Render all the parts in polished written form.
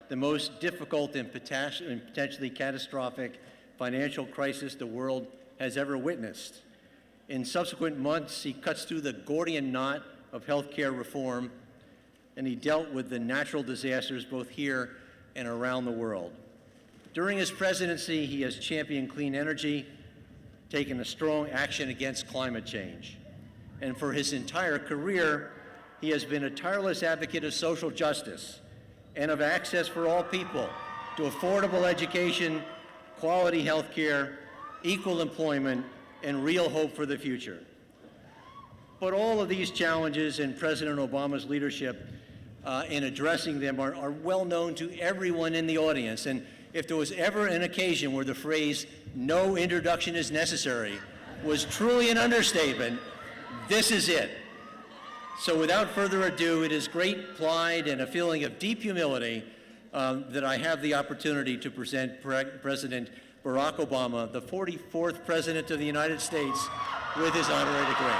the most difficult and potentially catastrophic financial crisis the world has ever witnessed. In subsequent months, he cuts through the Gordian knot of healthcare reform, and he dealt with the natural disasters both here and around the world. During his presidency, he has championed clean energy, taken a strong action against climate change. And for his entire career, he has been a tireless advocate of social justice and of access for all people to affordable education, quality health care, equal employment, and real hope for the future. But all of these challenges in President Obama's leadership in addressing them are well known to everyone in the audience. And if there was ever an occasion where the phrase, "no introduction is necessary," was truly an understatement, this is it. So without further ado, it is great pride and a feeling of deep humility that I have the opportunity to present President Barack Obama, the 44th President of the United States, with his honorary degree.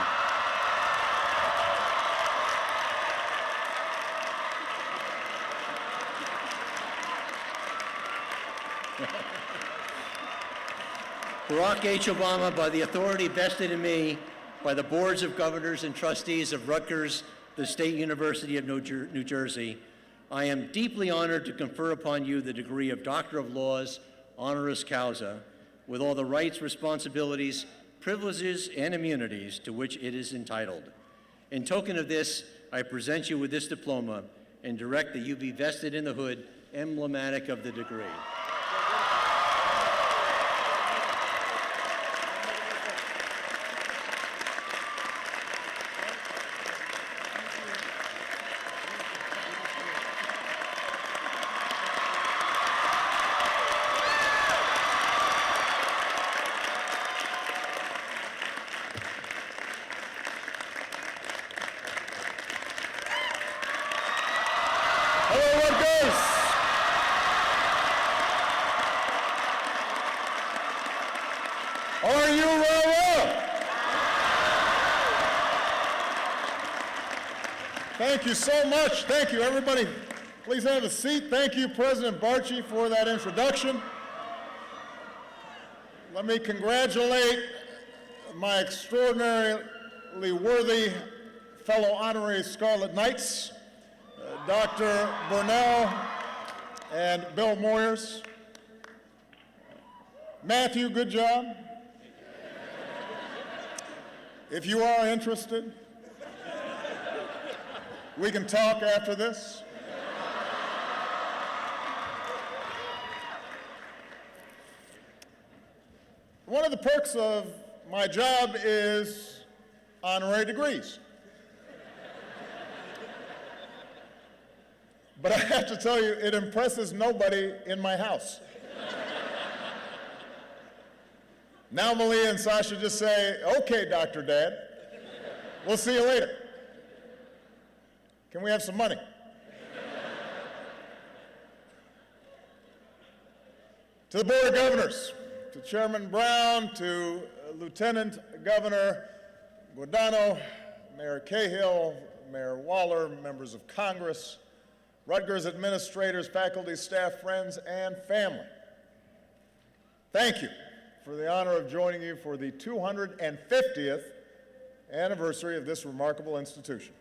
Barack H. Obama, by the authority vested in me by the boards of governors and trustees of Rutgers, the State University of New Jersey, I am deeply honored to confer upon you the degree of Doctor of Laws, honoris causa, with all the rights, responsibilities, privileges, and immunities to which it is entitled. In token of this, I present you with this diploma and direct that you be vested in the hood emblematic of the degree. Are you well? Thank you so much. Thank you, everybody. Please have a seat. Thank you, President Barchi, for that introduction. Let me congratulate my extraordinarily worthy fellow honorary Scarlet Knights, Dr. Burnell and Bill Moyers. Matthew, good job. If you are interested, we can talk after this. One of the perks of my job is honorary degrees. But I have to tell you, it impresses nobody in my house. Now Malia and Sasha just say, "Okay, Dr. Dad, we'll see you later. Can we have some money?" To the Board of Governors, to Chairman Brown, to Lieutenant Governor Guadagno, Mayor Cahill, Mayor Waller, members of Congress, Rutgers administrators, faculty, staff, friends, and family, thank you for the honor of joining you for the 250th anniversary of this remarkable institution.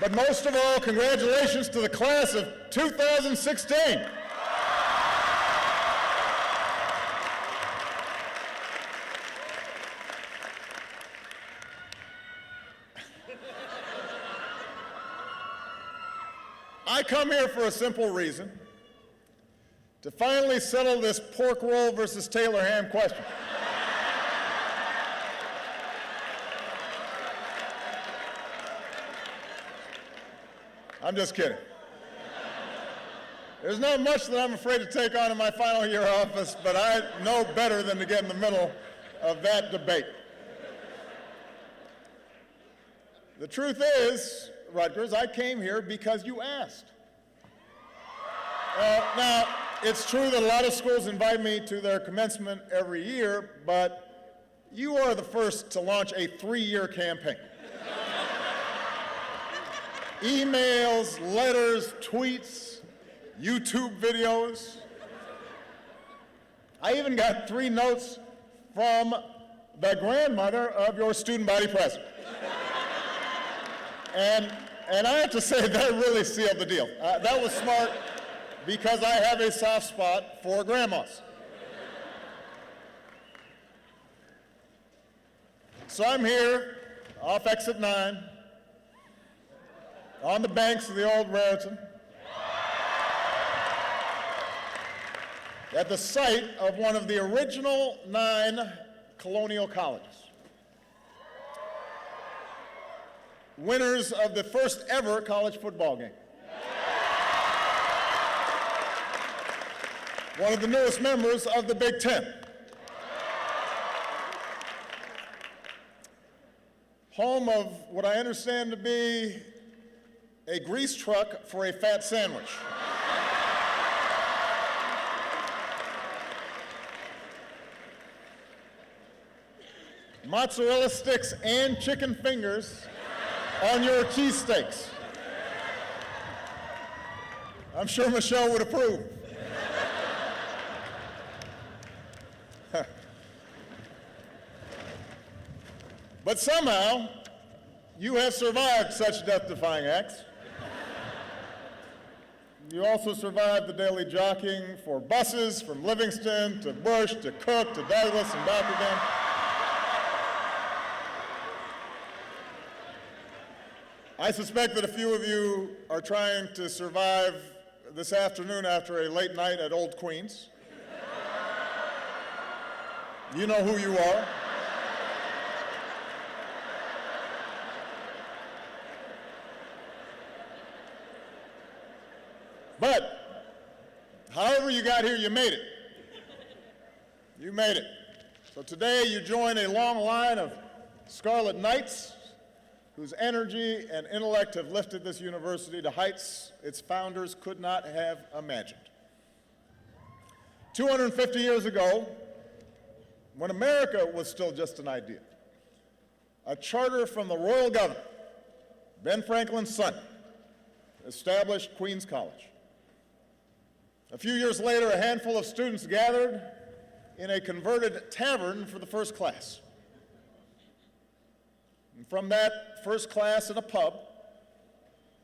But most of all, congratulations to the class of 2016. I come here for a simple reason: to finally settle this pork roll versus Taylor ham question. I'm just kidding. There's not much that I'm afraid to take on in my final year of office, but I know better than to get in the middle of that debate. The truth is, Rutgers, I came here because you asked. Now, it's true that a lot of schools invite me to their commencement every year, but You are the first to launch a 3-year campaign. Emails, letters, tweets, YouTube videos. I even got 3 notes from the grandmother of your student body president. And I have to say, that really sealed the deal. That was smart because I have a soft spot for grandmas. So I'm here off exit 9 on the banks of the old Raritan at the site of one of the original 9 colonial colleges. Winners of the first ever college football game. One of the newest members of the Big Ten. Home of what I understand to be a grease truck for a fat sandwich. Mozzarella sticks and chicken fingers on your cheesesteaks. I'm sure Michelle would approve. But somehow, you have survived such death-defying acts. You also survived the daily jockeying for buses from Livingston to Bush to Cook to Douglas and back again. I suspect that a few of you are trying to survive this afternoon after a late night at Old Queen's. You know who you are. But, however you got here, you made it. You made it. So today you join a long line of Scarlet Knights whose energy and intellect have lifted this university to heights its founders could not have imagined. 250 years ago, when America was still just an idea, a charter from the royal governor, Ben Franklin's son, established Queens College. A few years later, a handful of students gathered in a converted tavern for the first class. And from that first class in a pub,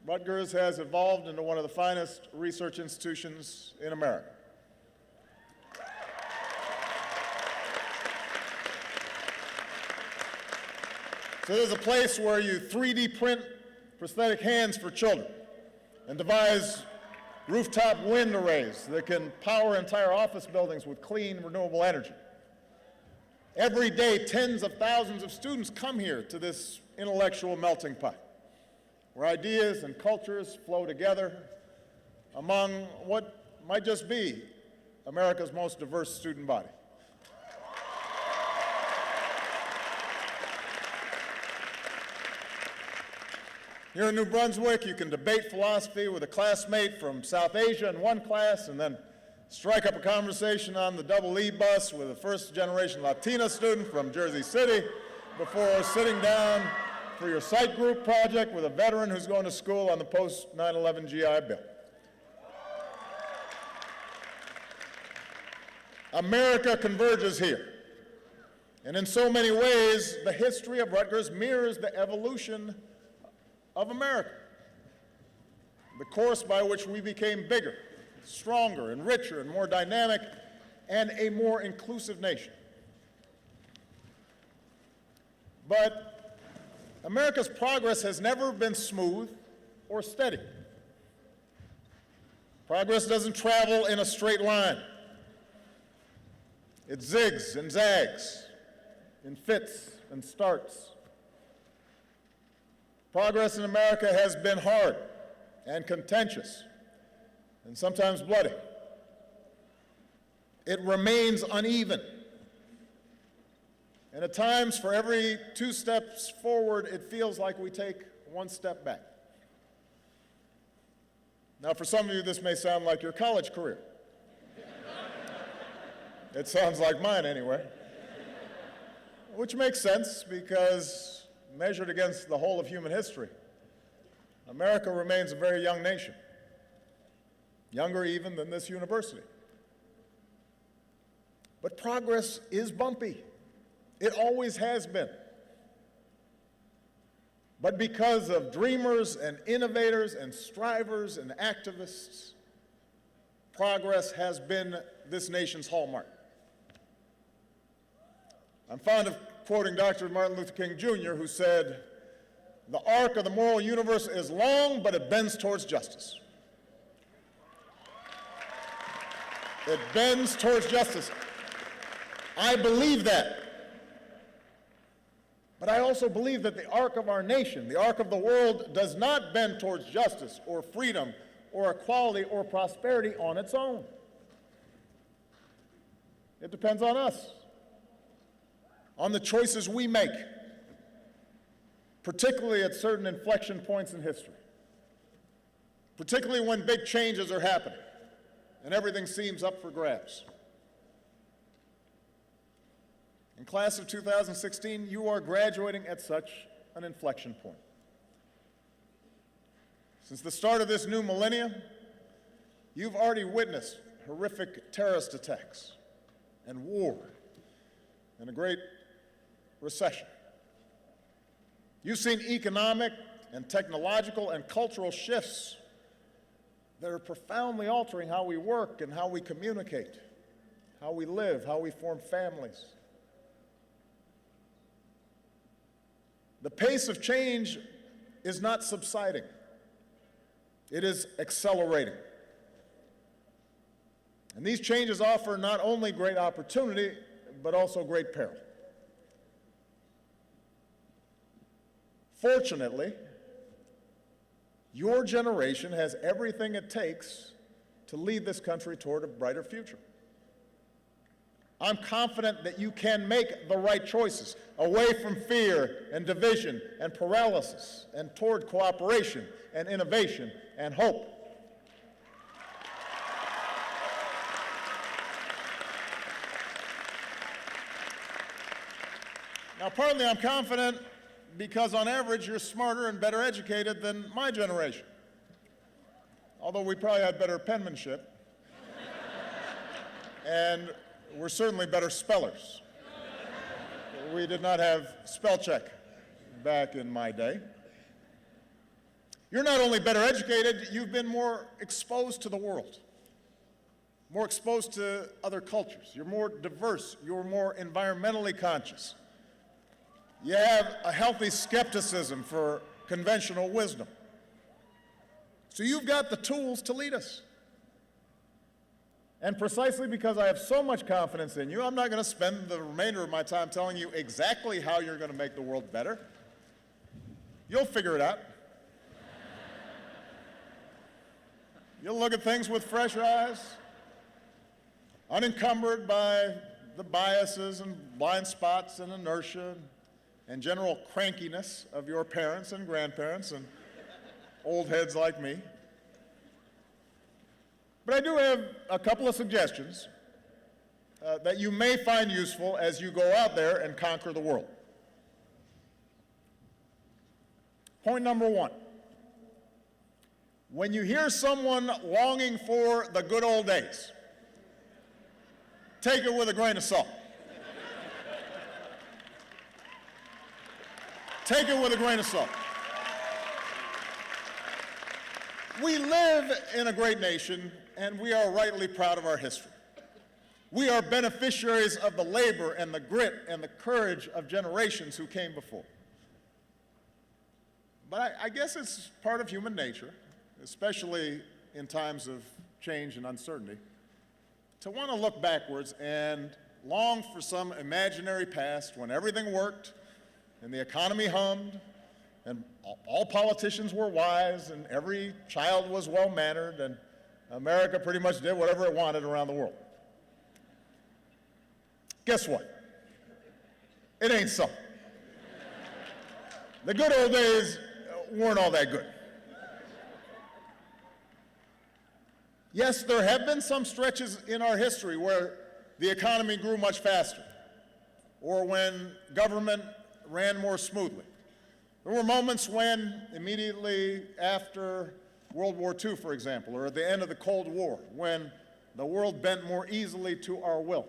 Rutgers has evolved into one of the finest research institutions in America. So there's a place where you 3D print prosthetic hands for children and devise rooftop wind arrays that can power entire office buildings with clean, renewable energy. Every day, tens of thousands of students come here to this intellectual melting pot, where ideas and cultures flow together among what might just be America's most diverse student body. Here in New Brunswick, you can debate philosophy with a classmate from South Asia in one class, and then strike up a conversation on the double E bus with a first-generation Latina student from Jersey City before sitting down for your site group project with a veteran who's going to school on the post-9/11 GI Bill. America converges here. And in so many ways, the history of Rutgers mirrors the evolution of America, the course by which we became bigger, stronger, and richer, and more dynamic, and a more inclusive nation. But America's progress has never been smooth or steady. Progress doesn't travel in a straight line. It zigs and zags, in fits and starts. Progress in America has been hard and contentious and sometimes bloody. It remains uneven. And at times, for every 2 steps forward, it feels like we take 1 step back. Now, for some of you, this may sound like your college career. It sounds like mine anyway. which makes sense because measured against the whole of human history, America remains a very young nation, younger even than this university. But progress is bumpy. It always has been. But because of dreamers and innovators and strivers and activists, progress has been this nation's hallmark. I'm fond of quoting Dr. Martin Luther King Jr., who said, "The arc of the moral universe is long, but it bends towards justice." It bends towards justice. I believe that. But I also believe that the arc of our nation, the arc of the world, does not bend towards justice or freedom or equality or prosperity on its own. It depends on us, on the choices we make, particularly at certain inflection points in history, particularly when big changes are happening and everything seems up for grabs. In class of 2016, you are graduating at such an inflection point. Since the start of this new millennium, you've already witnessed horrific terrorist attacks and war and a great recession. You've seen economic and technological and cultural shifts that are profoundly altering how we work and how we communicate, how we live, how we form families. The pace of change is not subsiding. It is accelerating. And these changes offer not only great opportunity, but also great peril. Fortunately, your generation has everything it takes to lead this country toward a brighter future. I'm confident that you can make the right choices away from fear and division and paralysis and toward cooperation and innovation and hope. Now, partly I'm confident because on average you're smarter and better educated than my generation, although we probably had better penmanship. And we're certainly better spellers. We did not have spell check back in my day. You're not only better educated, you've been more exposed to the world, more exposed to other cultures. You're more diverse. You're more environmentally conscious. You have a healthy skepticism for conventional wisdom. So you've got the tools to lead us. And precisely because I have so much confidence in you, I'm not going to spend the remainder of my time telling you exactly how you're going to make the world better. You'll figure it out. You'll look at things with fresh eyes, unencumbered by the biases and blind spots and inertia and general crankiness of your parents and grandparents and old heads like me. But I do have a couple of suggestions that you may find useful as you go out there and conquer the world. Point number one. When you hear someone longing for the good old days, take it with a grain of salt. Take it with a grain of salt. We live in a great nation, and we are rightly proud of our history. We are beneficiaries of the labor and the grit and the courage of generations who came before. But I guess it's part of human nature, especially in times of change and uncertainty, to want to look backwards and long for some imaginary past when everything worked and the economy hummed and all politicians were wise and every child was well-mannered and America pretty much did whatever it wanted around the world. Guess what? It ain't so. The good old days weren't all that good. Yes, there have been some stretches in our history where the economy grew much faster, or when government ran more smoothly. There were moments when, immediately after World War II, for example, or at the end of the Cold War, when the world bent more easily to our will.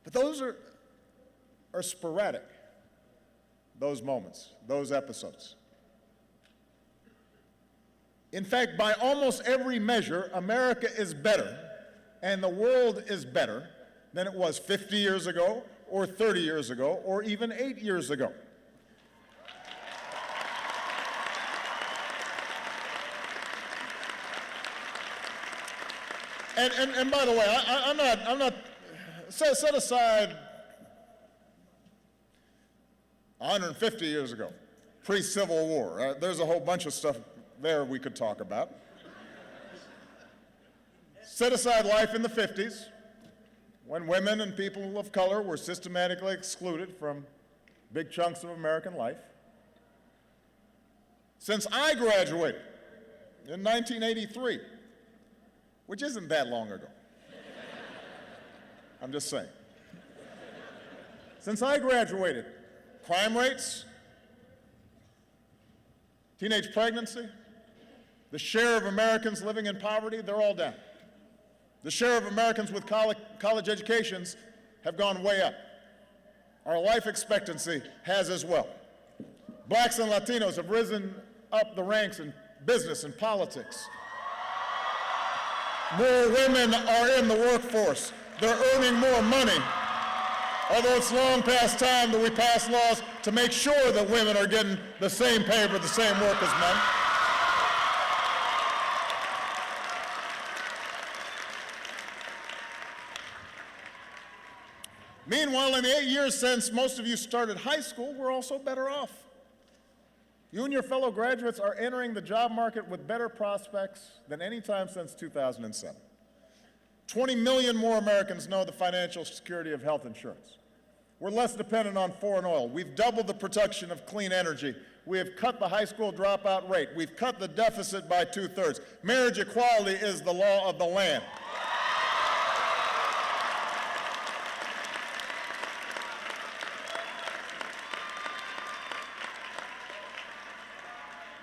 But those are sporadic, those moments, those episodes. In fact, by almost every measure, America is better, and the world is better than it was 50 years ago, or 30 years ago, or even 8 years ago. And by the way, I'm not set aside 150 years ago, pre-Civil War. There's a whole bunch of stuff there we could talk about. Set aside life in the 50s, when women and people of color were systematically excluded from big chunks of American life. Since I graduated in 1983, which isn't that long ago, I'm just saying. Since I graduated, crime rates, teenage pregnancy, the share of Americans living in poverty, they're all down. The share of Americans with college educations have gone way up. Our life expectancy has as well. Blacks and Latinos have risen up the ranks in business and politics. More women are in the workforce. They're earning more money. Although it's long past time that we pass laws to make sure that women are getting the same pay for the same work as men. Meanwhile, in the 8 years since most of you started high school, we're also better off. You and your fellow graduates are entering the job market with better prospects than any time since 2007. 20 million more Americans know the financial security of health insurance. We're less dependent on foreign oil. We've doubled the production of clean energy. We have cut the high school dropout rate. We've cut the deficit by 2/3. Marriage equality is the law of the land.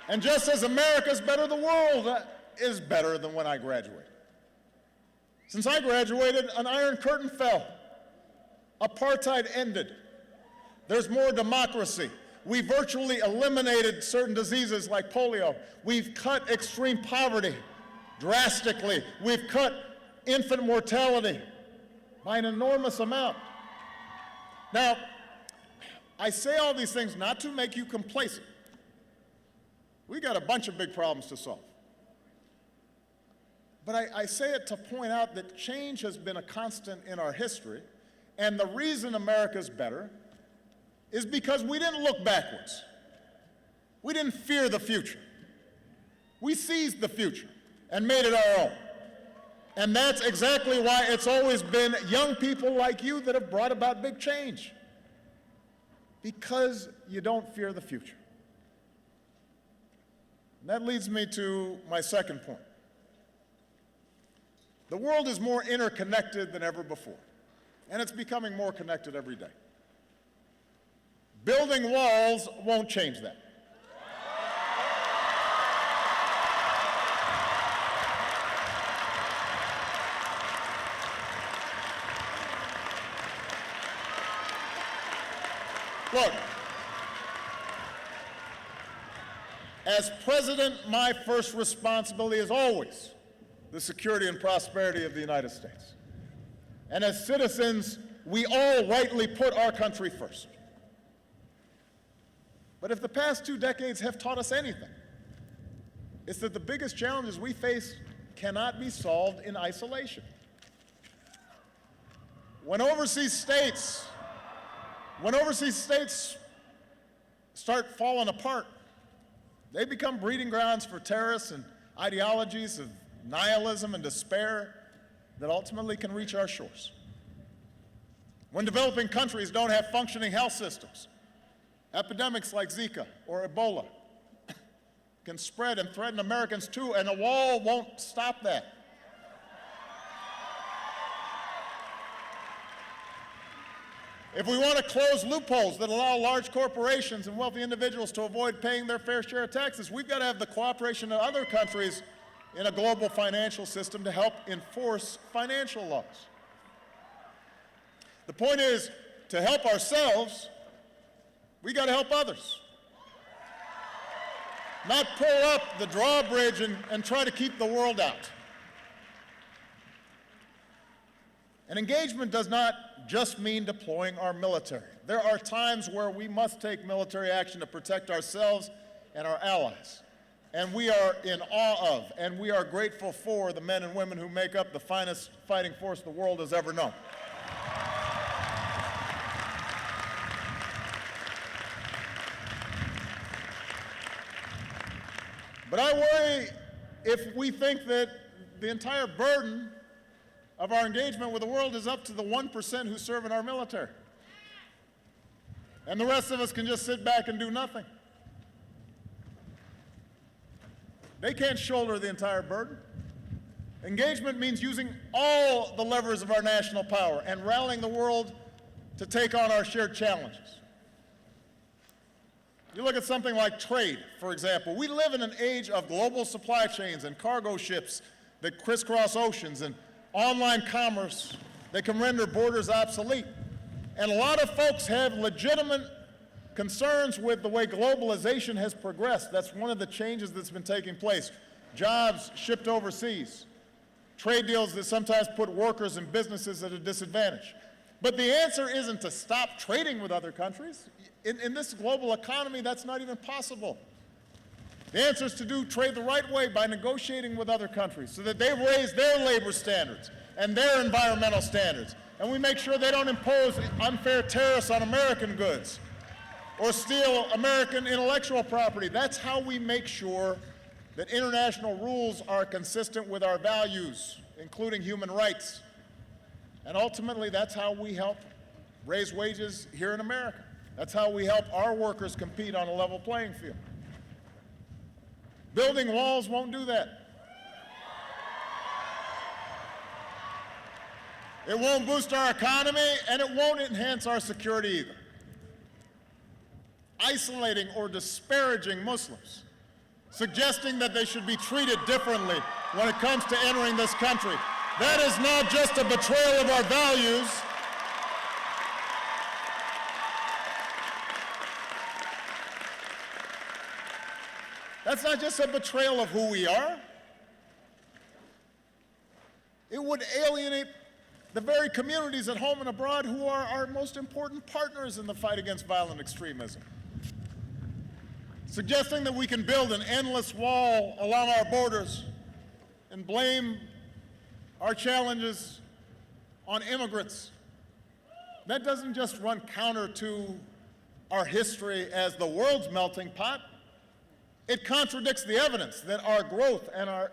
And just as America's better, the world is better than when I graduated. Since I graduated, an iron curtain fell. Apartheid ended. There's more democracy. We virtually eliminated certain diseases like polio. We've cut extreme poverty drastically. We've cut infant mortality by an enormous amount. Now, I say all these things not to make you complacent. We got a bunch of big problems to solve. But I say it to point out that change has been a constant in our history, and the reason America's better is because we didn't look backwards. We didn't fear the future. We seized the future and made it our own. And that's exactly why it's always been young people like you that have brought about big change. Because you don't fear the future. And that leads me to my second point. The world is more interconnected than ever before, and it's becoming more connected every day. Building walls won't change that. Look, as president, my first responsibility is always the security and prosperity of the United States. And as citizens, we all rightly put our country first. But if the past 2 decades have taught us anything, it's that the biggest challenges we face cannot be solved in isolation. When overseas states start falling apart, they become breeding grounds for terrorists and ideologies of nihilism and despair that ultimately can reach our shores. When developing countries don't have functioning health systems, epidemics like Zika or Ebola can spread and threaten Americans too, and a wall won't stop that. if we want to close loopholes that allow large corporations and wealthy individuals to avoid paying their fair share of taxes, we've got to have the cooperation of other countries in a global financial system to help enforce financial laws. The point is, to help ourselves, we got to help others. Not pull up the drawbridge and try to keep the world out. And engagement does not just mean deploying our military. There are times where we must take military action to protect ourselves and our allies. And we are in awe of, and we are grateful for the men and women who make up the finest fighting force the world has ever known. But I worry if we think that the entire burden of our engagement with the world is up to the 1% who serve in our military. And the rest of us can just sit back and do nothing. They can't shoulder the entire burden. Engagement means using all the levers of our national power and rallying the world to take on our shared challenges. You look at something like trade, for example. We live in an age of global supply chains and cargo ships that crisscross oceans and online commerce that can render borders obsolete. And a lot of folks have legitimate concerns with the way globalization has progressed. That's one of the changes that's been taking place. Jobs shipped overseas, trade deals that sometimes put workers and businesses at a disadvantage. But the answer isn't to stop trading with other countries. In this global economy, that's not even possible. The answer is to do trade the right way by negotiating with other countries so that they raise their labor standards and their environmental standards. And we make sure they don't impose unfair tariffs on American goods or steal American intellectual property. That's how we make sure that international rules are consistent with our values, including human rights. And ultimately, that's how we help raise wages here in America. That's how we help our workers compete on a level playing field. Building walls won't do that. It won't boost our economy, and it won't enhance our security either. Isolating or disparaging Muslims, suggesting that they should be treated differently when it comes to entering this country, that is not just a betrayal of our values. That's not just a betrayal of who we are. It would alienate the very communities at home and abroad who are our most important partners in the fight against violent extremism. Suggesting that we can build an endless wall along our borders and blame our challenges on immigrants. That doesn't just run counter to our history as the world's melting pot. It contradicts the evidence that our growth and our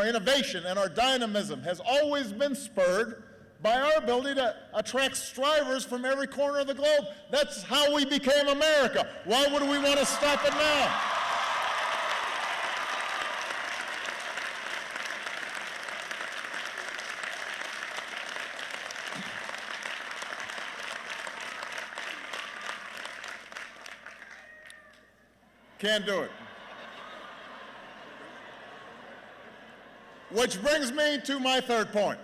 innovation and our dynamism has always been spurred by our ability to attract strivers from every corner of the globe. That's how we became America. Why would we want to stop it now? Can't do it. Which brings me to my third point.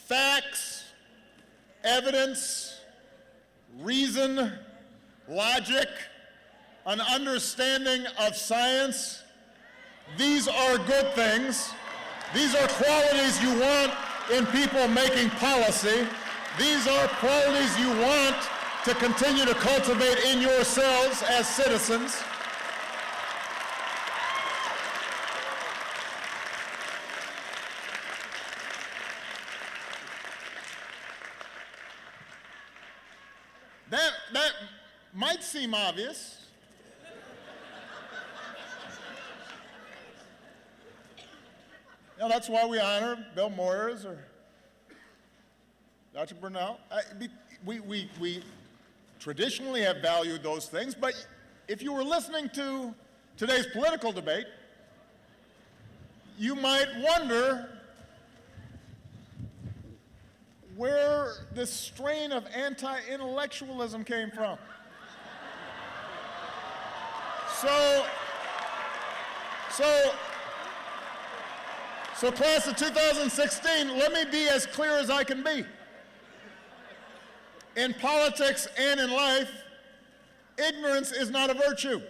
Facts, evidence, reason, logic, an understanding of science, these are good things. These are qualities you want in people making policy. These are qualities you want to continue to cultivate in yourselves as citizens. That might seem obvious. You know, that's why we honor Bill Moyers or Dr. Brunel. We traditionally have valued those things, but if you were listening to today's political debate, you might wonder where this strain of anti-intellectualism came from. So class of 2016, let me be as clear as I can be. In politics and in life, ignorance is not a virtue.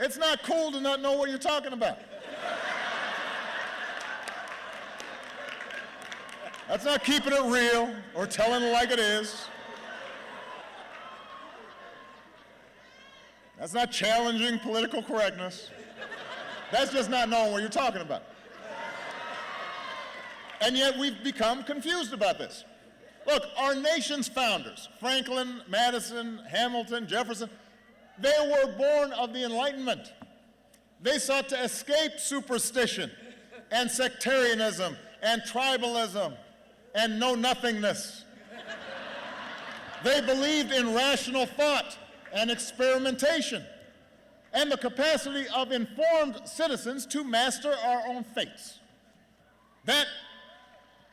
It's not cool to not know what you're talking about. That's not keeping it real or telling it like it is. That's not challenging political correctness. That's just not knowing what you're talking about. And yet we've become confused about this. Look, our nation's founders, Franklin, Madison, Hamilton, Jefferson, they were born of the Enlightenment. They sought to escape superstition and sectarianism and tribalism and know-nothingness. They believed in rational thought and experimentation and the capacity of informed citizens to master our own fates. That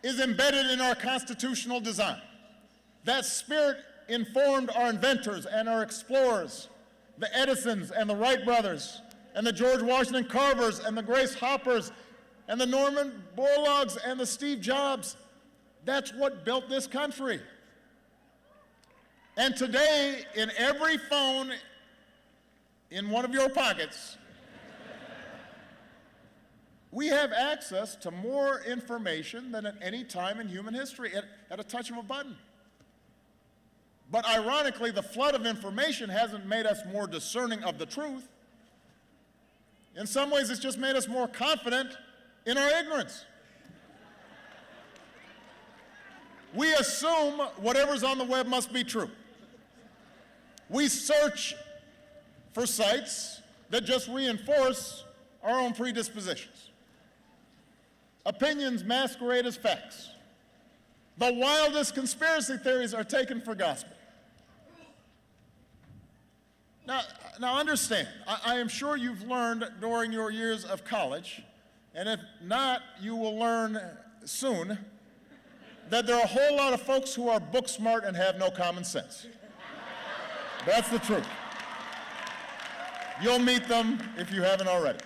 is embedded in our constitutional design. That spirit informed our inventors and our explorers, the Edisons and the Wright brothers, and the George Washington Carvers and the Grace Hoppers, and the Norman Borlaugs and the Steve Jobs. That's what built this country. And today, in every phone in one of your pockets, we have access to more information than at any time in human history at a touch of a button. But ironically, the flood of information hasn't made us more discerning of the truth. In some ways, it's just made us more confident in our ignorance. We assume whatever's on the web must be true. We search for sites that just reinforce our own predispositions. Opinions masquerade as facts. The wildest conspiracy theories are taken for gospel. Now understand, I am sure you've learned during your years of college, and if not, you will learn soon, that there are a whole lot of folks who are book smart and have no common sense. That's the truth. You'll meet them if you haven't already.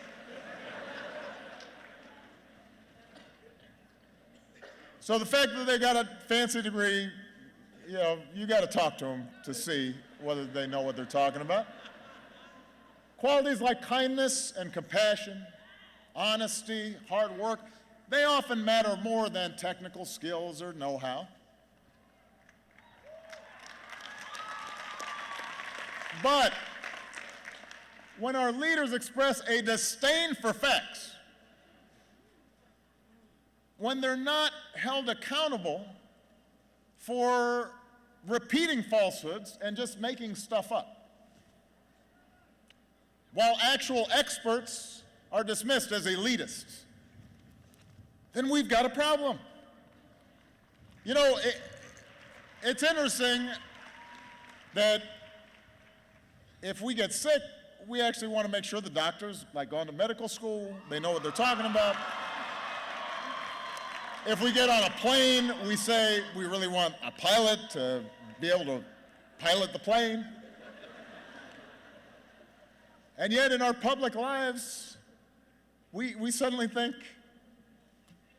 So the fact that they got a fancy degree, you got to talk to them to see whether they know what they're talking about. Qualities like kindness and compassion, honesty, hard work, they often matter more than technical skills or know-how. But when our leaders express a disdain for facts, when they're not held accountable for repeating falsehoods and just making stuff up, while actual experts are dismissed as elitists, then we've got a problem. It's interesting that if we get sick, we actually want to make sure the doctors, like going to medical school, they know what they're talking about. If we get on a plane, we say we really want a pilot to be able to pilot the plane. And yet in our public lives, we suddenly think,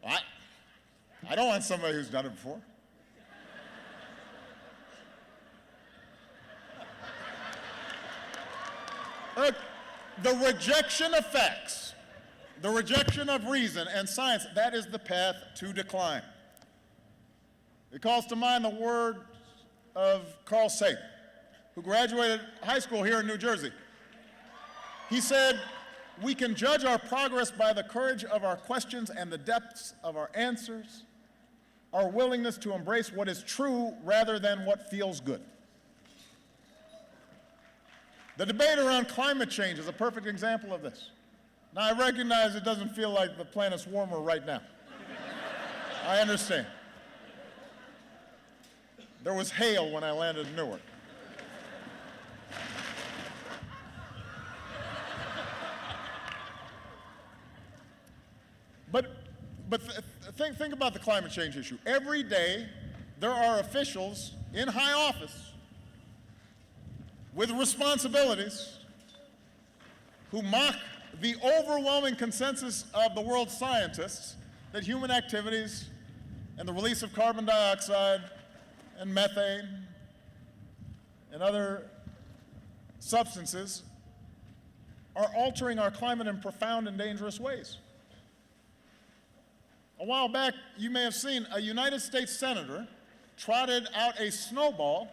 I don't want somebody who's done it before. Look, the rejection of facts, the rejection of reason and science, that is the path to decline. It calls to mind the words of Carl Sagan, who graduated high school here in New Jersey. He said, "We can judge our progress by the courage of our questions and the depths of our answers, our willingness to embrace what is true rather than what feels good." The debate around climate change is a perfect example of this. Now, I recognize it doesn't feel like the planet's warmer right now. I understand. There was hail when I landed in Newark. Think about the climate change issue. Every day, there are officials in high office with responsibilities who mock the overwhelming consensus of the world's scientists that human activities and the release of carbon dioxide and methane and other substances are altering our climate in profound and dangerous ways. A while back, you may have seen a United States senator trotted out a snowball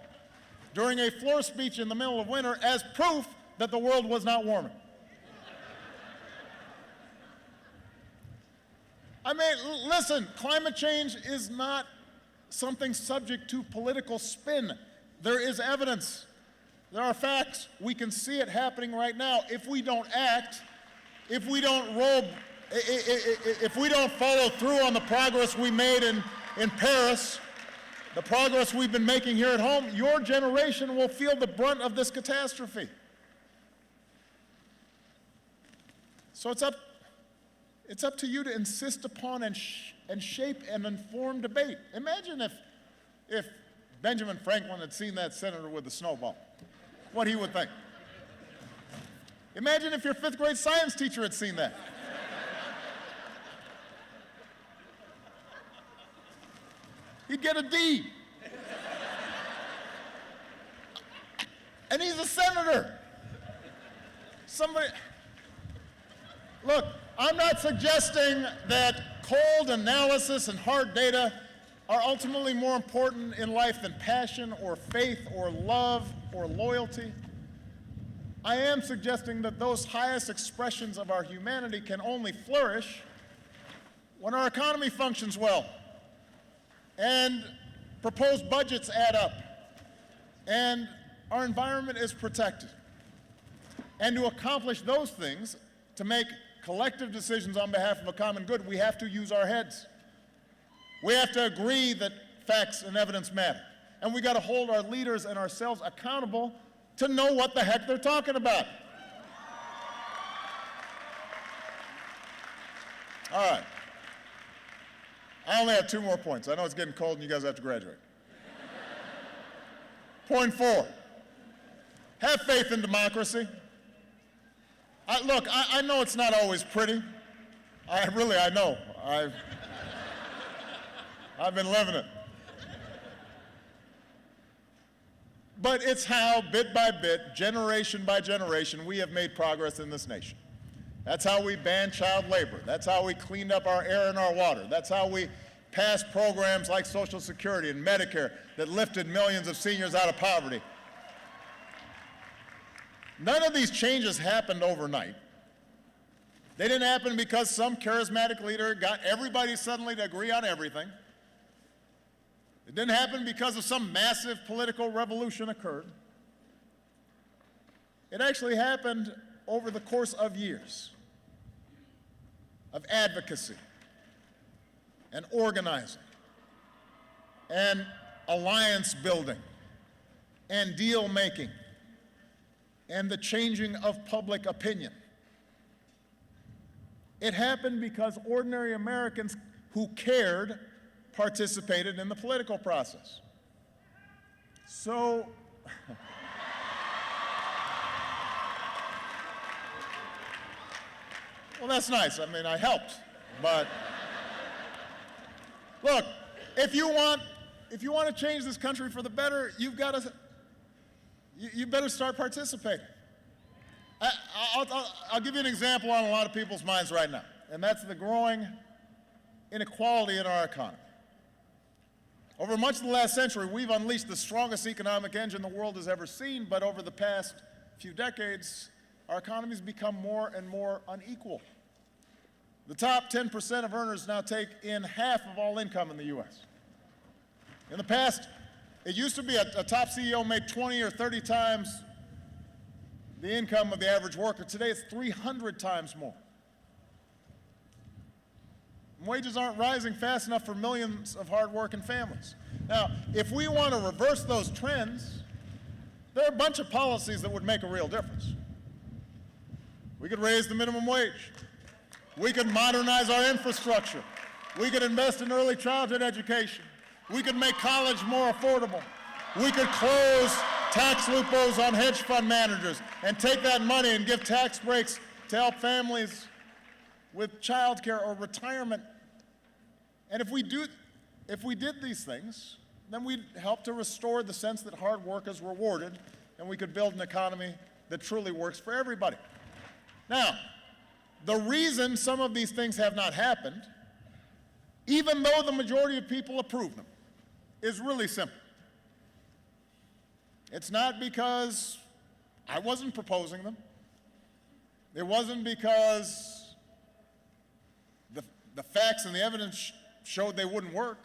during a floor speech in the middle of winter as proof that the world was not warming. I mean, listen, climate change is not something subject to political spin. There is evidence. There are facts. We can see it happening right now. If we don't act, if we don't follow through on the progress we made in Paris, the progress we've been making here at home, your generation will feel the brunt of this catastrophe. So it's up to you to insist upon and shape an informed debate. Imagine if Benjamin Franklin had seen that senator with the snowball, what he would think. Imagine if your fifth grade science teacher had seen that. He'd get a D. And he's a senator. Look, I'm not suggesting that cold analysis and hard data are ultimately more important in life than passion or faith or love or loyalty. I am suggesting that those highest expressions of our humanity can only flourish when our economy functions well, and proposed budgets add up, and our environment is protected. And to accomplish those things, to make collective decisions on behalf of a common good, we have to use our heads. We have to agree that facts and evidence matter. And we got to hold our leaders and ourselves accountable to know what the heck they're talking about. All right. I only have 2 more points. I know it's getting cold and you guys have to graduate. Point 4, have faith in democracy. Look, I know it's not always pretty. I know. I've been living it. But it's how, bit by bit, generation by generation, we have made progress in this nation. That's how we banned child labor. That's how we cleaned up our air and our water. That's how we passed programs like Social Security and Medicare that lifted millions of seniors out of poverty. None of these changes happened overnight. They didn't happen because some charismatic leader got everybody suddenly to agree on everything. It didn't happen because of some massive political revolution occurred. It actually happened over the course of years of advocacy and organizing and alliance building and deal making and the changing of public opinion. It happened because ordinary Americans who cared participated in the political process. So, well, that's nice. I mean, I helped, but look, if you want to change this country for the better, you better start participating. I'll give you an example on a lot of people's minds right now, and that's the growing inequality in our economy. Over much of the last century, we've unleashed the strongest economic engine the world has ever seen, but over the past few decades, our economy's become more and more unequal. The top 10% of earners now take in half of all income in the U.S. In the past, it used to be a top CEO made 20 or 30 times the income of the average worker. Today, it's 300 times more. Wages aren't rising fast enough for millions of hard-working families. Now, if we want to reverse those trends, there are a bunch of policies that would make a real difference. We could raise the minimum wage. We could modernize our infrastructure. We could invest in early childhood education. We could make college more affordable. We could close tax loopholes on hedge fund managers and take that money and give tax breaks to help families with child care or retirement. And if we did these things, then we'd help to restore the sense that hard work is rewarded, and we could build an economy that truly works for everybody. Now, the reason some of these things have not happened, even though the majority of people approve them, is really simple. It's not because I wasn't proposing them. It wasn't because the facts and the evidence showed they wouldn't work.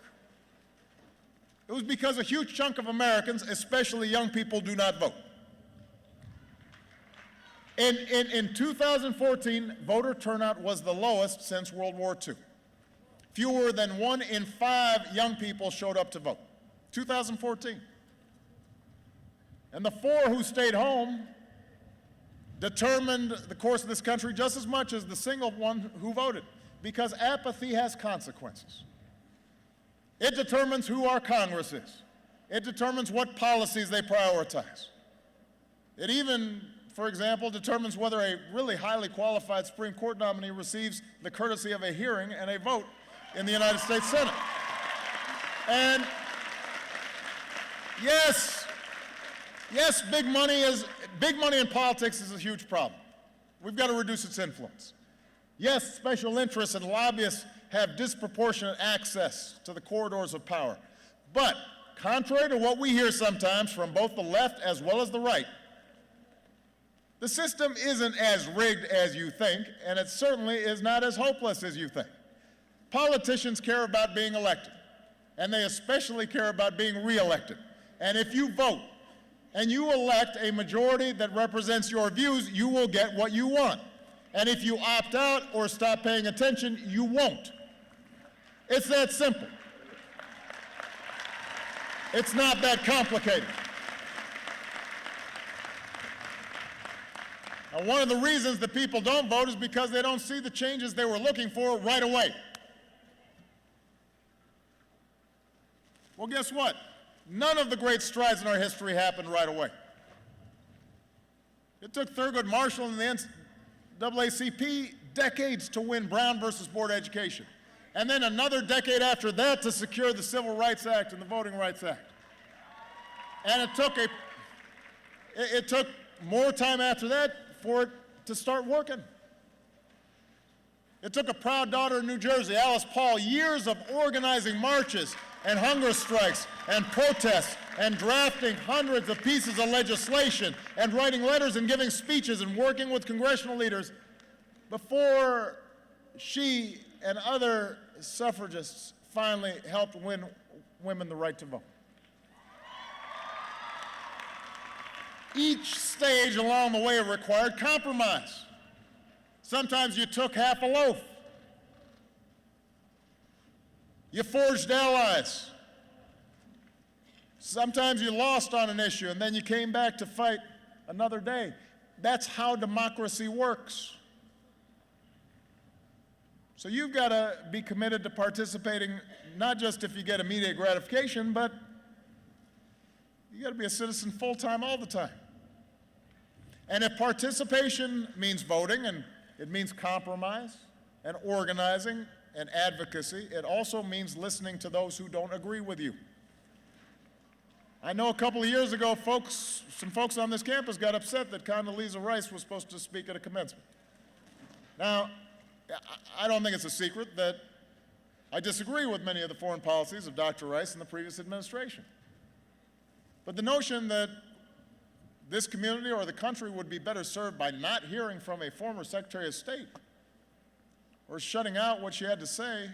It was because a huge chunk of Americans, especially young people, do not vote. In 2014, voter turnout was the lowest since World War II. Fewer than 1 in 5 young people showed up to vote. 2014. And the 4 who stayed home determined the course of this country just as much as the single one who voted, because apathy has consequences. It determines who our Congress is. It determines what policies they prioritize. It even, for example, determines whether a really highly qualified Supreme Court nominee receives the courtesy of a hearing and a vote in the United States Senate. And yes, big money in politics is a huge problem. We've got to reduce its influence. Yes, special interests and lobbyists have disproportionate access to the corridors of power. But contrary to what we hear sometimes from both the left as well as the right, the system isn't as rigged as you think, and it certainly is not as hopeless as you think. Politicians care about being elected, and they especially care about being re-elected. And if you vote and you elect a majority that represents your views, you will get what you want. And if you opt out or stop paying attention, you won't. It's that simple. It's not that complicated. Now, one of the reasons that people don't vote is because they don't see the changes they were looking for right away. Well, guess what? None of the great strides in our history happened right away. It took Thurgood Marshall and the NAACP decades to win Brown versus Board education, and then another decade after that to secure the Civil Rights Act and the Voting Rights Act. And it took more time after that for it to start working. It took a proud daughter in New Jersey, Alice Paul, years of organizing marches and hunger strikes and protests and drafting hundreds of pieces of legislation and writing letters and giving speeches and working with congressional leaders before she and other suffragists finally helped win women the right to vote. Each stage along the way required compromise. Sometimes you took half a loaf. You forged allies. Sometimes you lost on an issue and then you came back to fight another day. That's how democracy works. So you've got to be committed to participating, not just if you get immediate gratification, but you got to be a citizen full-time all the time. And if participation means voting, and it means compromise and organizing and advocacy, it also means listening to those who don't agree with you. I know a couple of years ago, some folks on this campus got upset that Condoleezza Rice was supposed to speak at a commencement. Now, I don't think it's a secret that I disagree with many of the foreign policies of Dr. Rice and the previous administration. But the notion that this community or the country would be better served by not hearing from a former Secretary of State or shutting out what she had to say,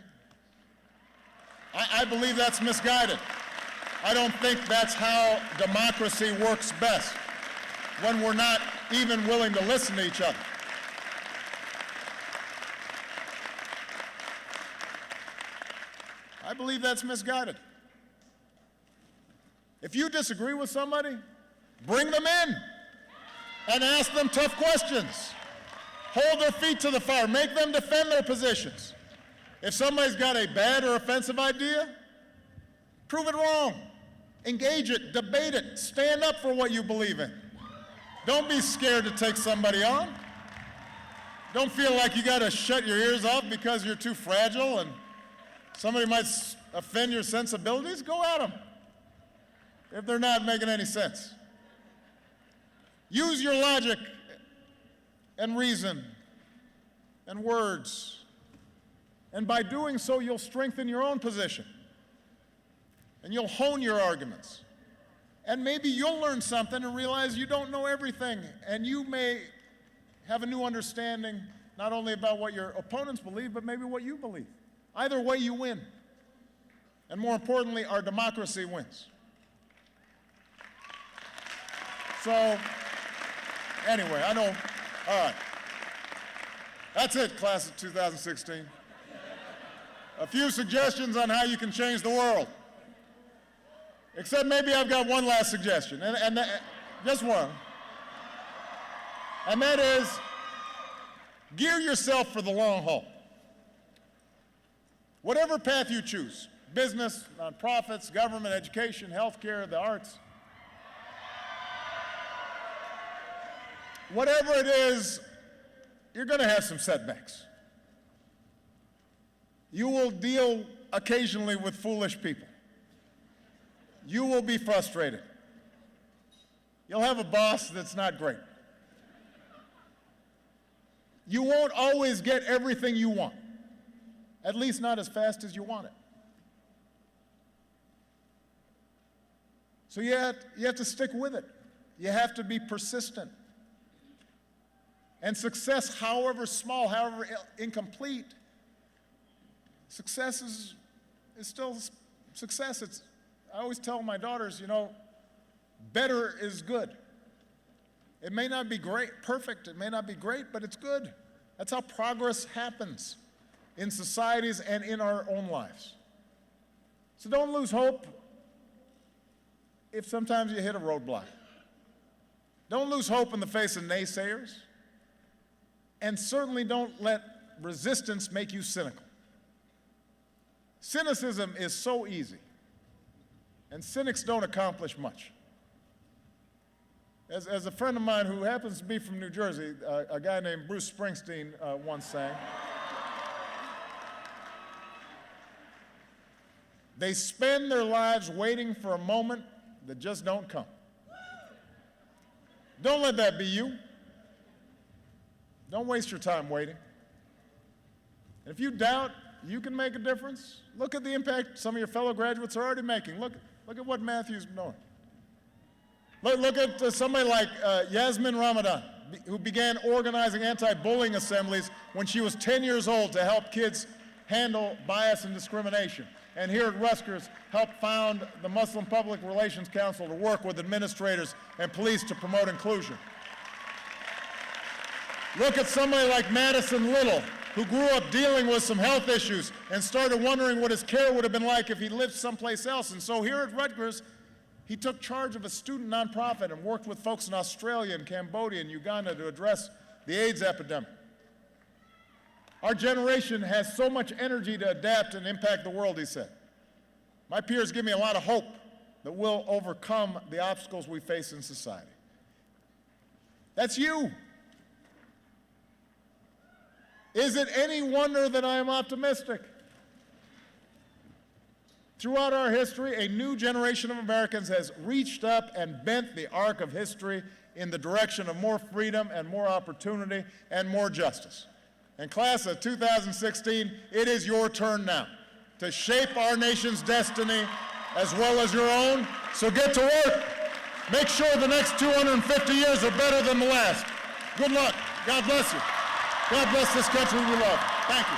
I believe that's misguided. I don't think that's how democracy works best, when we're not even willing to listen to each other. I believe that's misguided. If you disagree with somebody, bring them in and ask them tough questions. Hold their feet to the fire. Make them defend their positions. If somebody's got a bad or offensive idea, prove it wrong. Engage it, debate it, stand up for what you believe in. Don't be scared to take somebody on. Don't feel like you got to shut your ears off because you're too fragile and somebody might offend your sensibilities. Go at them if they're not making any sense. Use your logic and reason and words. And by doing so, you'll strengthen your own position. And you'll hone your arguments. And maybe you'll learn something and realize you don't know everything. And you may have a new understanding, not only about what your opponents believe, but maybe what you believe. Either way, you win. And more importantly, our democracy wins. So, anyway, I know, all right. That's it, class of 2016. A few suggestions on how you can change the world. Except maybe I've got one last suggestion, and just one. And that is, gear yourself for the long haul. Whatever path you choose, business, nonprofits, government, education, healthcare, the arts, whatever it is, you're going to have some setbacks. You will deal occasionally with foolish people. You will be frustrated. You'll have a boss that's not great. You won't always get everything you want, at least not as fast as you want it. So you have to stick with it. You have to be persistent. And success, however small, however incomplete, success is still success. I always tell my daughters, better is good. It may not be perfect, it may not be great, but it's good. That's how progress happens in societies and in our own lives. So don't lose hope if sometimes you hit a roadblock. Don't lose hope in the face of naysayers. And certainly don't let resistance make you cynical. Cynicism is so easy, and cynics don't accomplish much. As a friend of mine who happens to be from New Jersey, a guy named Bruce Springsteen once sang, they spend their lives waiting for a moment that just don't come. Don't let that be you. Don't waste your time waiting. And if you doubt you can make a difference, look at the impact some of your fellow graduates are already making. Look at what Matthew's doing. Look at somebody like Yasmin Ramadan, who began organizing anti-bullying assemblies when she was 10 years old to help kids handle bias and discrimination. And here at Rutgers, helped found the Muslim Public Relations Council to work with administrators and police to promote inclusion. Look at somebody like Madison Little, who grew up dealing with some health issues and started wondering what his care would have been like if he lived someplace else. And so here at Rutgers, he took charge of a student nonprofit and worked with folks in Australia and Cambodia and Uganda to address the AIDS epidemic. Our generation has so much energy to adapt and impact the world, he said. My peers give me a lot of hope that we'll overcome the obstacles we face in society. That's you. Is it any wonder that I am optimistic? Throughout our history, a new generation of Americans has reached up and bent the arc of history in the direction of more freedom and more opportunity and more justice. And class of 2016, it is your turn now to shape our nation's destiny as well as your own. So get to work. Make sure the next 250 years are better than the last. Good luck. God bless you. God bless this country we love. Thank you.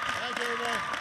Thank you, everybody.